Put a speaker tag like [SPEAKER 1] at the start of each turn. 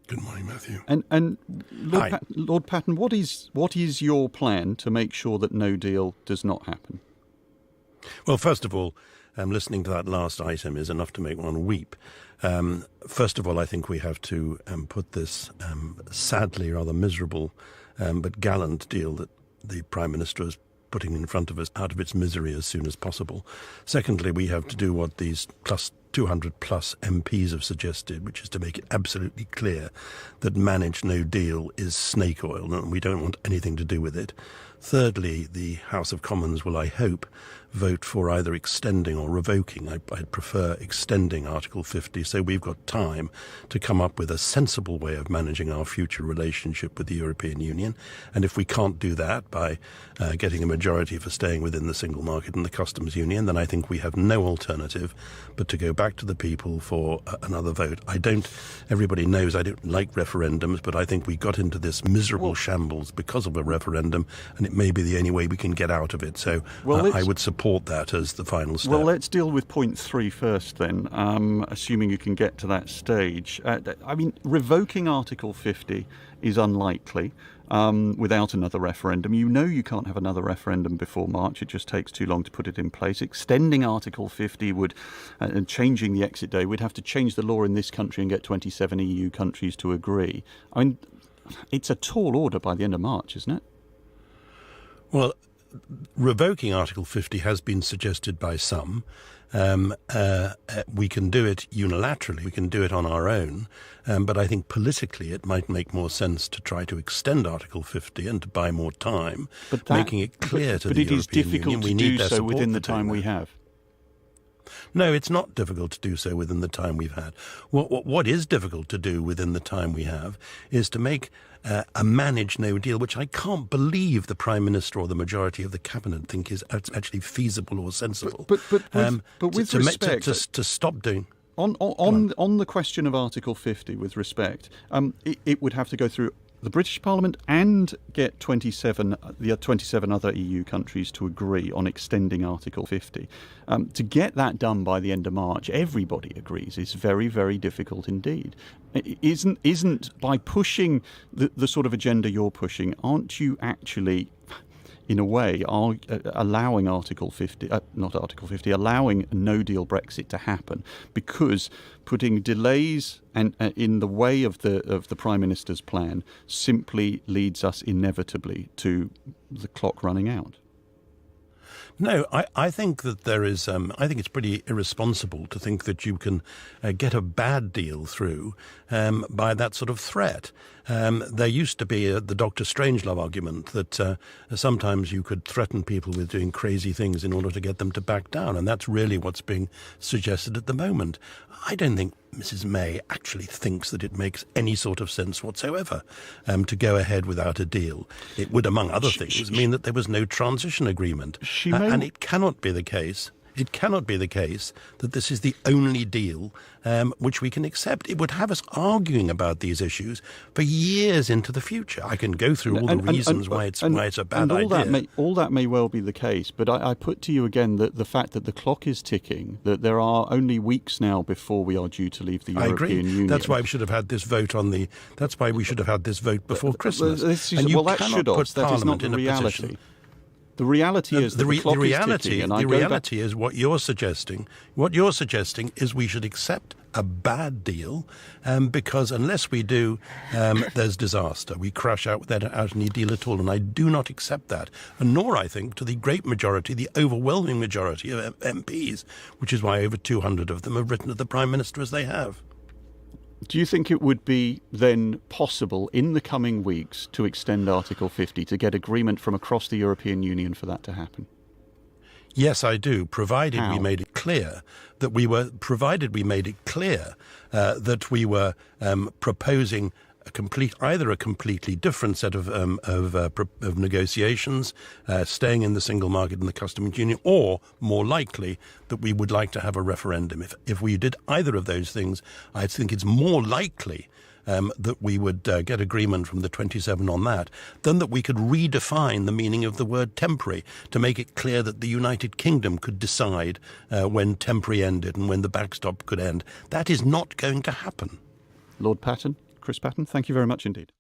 [SPEAKER 1] Good morning, Matthew.
[SPEAKER 2] And
[SPEAKER 1] Hi.
[SPEAKER 2] Lord Patten, what is your plan to make sure that no deal does not happen?
[SPEAKER 1] Well, first of all, listening to that last item is enough to make one weep. First of all, I think we have to put this sadly rather miserable but gallant deal that the Prime Minister is putting in front of us out of its misery as soon as possible. Secondly, we have to do what these 200 plus MPs have suggested, which is to make it absolutely clear that managed no deal is snake oil and we don't want anything to do with it. Thirdly, the House of Commons will, I hope, vote for either extending or revoking. I'd prefer extending Article 50, so we've got time to come up with a sensible way of managing our future relationship with the European Union. And if we can't do that by getting a majority for staying within the single market and the customs union, then I think we have no alternative but to go back to the people for another vote. Everybody knows I don't like referendums, but I think we got into this miserable shambles because of a referendum, and it may be the only way we can get out of it. So I would support that as the final step.
[SPEAKER 2] Well, let's deal with point 3 first then, assuming you can get to that stage. Revoking Article 50 is unlikely without another referendum. You know you can't have another referendum before March. It just takes too long to put it in place. Extending Article 50 and changing the exit day, we'd have to change the law in this country and get 27 EU countries to agree. I mean, it's a tall order by the end of March, isn't it?
[SPEAKER 1] Well, revoking Article 50 has been suggested by some. We can do it unilaterally. We can do it on our own. But I think politically it might make more sense to try to extend Article 50 and to buy more time, making it clear to the European Union we need their support.
[SPEAKER 2] But it is difficult to do so within the time we have.
[SPEAKER 1] No, it's not difficult to do so within the time we've had. What is difficult to do within the time we have is to make a managed no deal, which I can't believe the Prime Minister or the majority of the Cabinet think is actually feasible or sensible.
[SPEAKER 2] But with respect,
[SPEAKER 1] to stop doing.
[SPEAKER 2] On the question of Article 50, with respect, it would have to go through the British Parliament and get 27 other EU countries to agree on extending Article 50. To get that done by the end of March, everybody agrees, is very, very difficult indeed. Isn't by pushing the sort of agenda you're pushing, aren't you actually, in a way, allowing Article 50, allowing a no-deal Brexit to happen, because putting delays in the way of the Prime Minister's plan simply leads us inevitably to the clock running out?
[SPEAKER 1] No, I think that there is. I think it's pretty irresponsible to think that you can get a bad deal through by that sort of threat. There used to be the Dr. Strangelove argument that sometimes you could threaten people with doing crazy things in order to get them to back down, and that's really what's being suggested at the moment. I don't think Mrs. May actually thinks that it makes any sort of sense whatsoever to go ahead without a deal. It would, among other things, mean that there was no transition agreement. And it cannot be the case. It cannot be the case that this is the only deal which we can accept. It would have us arguing about these issues for years into the future. I can go through all the reasons why it's a bad idea.
[SPEAKER 2] All that may well be the case, but I put to you again that the fact that the clock is ticking, that there are only weeks now before we are due to leave the European Union.
[SPEAKER 1] That's why we should have had this vote That's why we should have had this vote before Christmas.
[SPEAKER 2] That is not the reality. The reality is that the clock is ticking, and the reality
[SPEAKER 1] is what you're suggesting. What you're suggesting is we should accept a bad deal because unless we do, there's disaster. We crash out without any deal at all, and I do not accept that. And nor, I think, to the great majority, the overwhelming majority of MPs, which is why over 200 of them have written to the Prime Minister as they have.
[SPEAKER 2] Do you think it would be then possible in the coming weeks to extend Article 50, to get agreement from across the European Union for that to happen?
[SPEAKER 1] Yes, I do, provided
[SPEAKER 2] How?
[SPEAKER 1] we made it clear that we were proposing either a completely different set of negotiations, staying in the single market and the customs union, or more likely that we would like to have a referendum. If we did either of those things, I think it's more likely that we would get agreement from the 27 on that, than that we could redefine the meaning of the word temporary to make it clear that the United Kingdom could decide when temporary ended and when the backstop could end. That is not going to happen.
[SPEAKER 2] Lord Patten, Chris Patten, thank you very much indeed.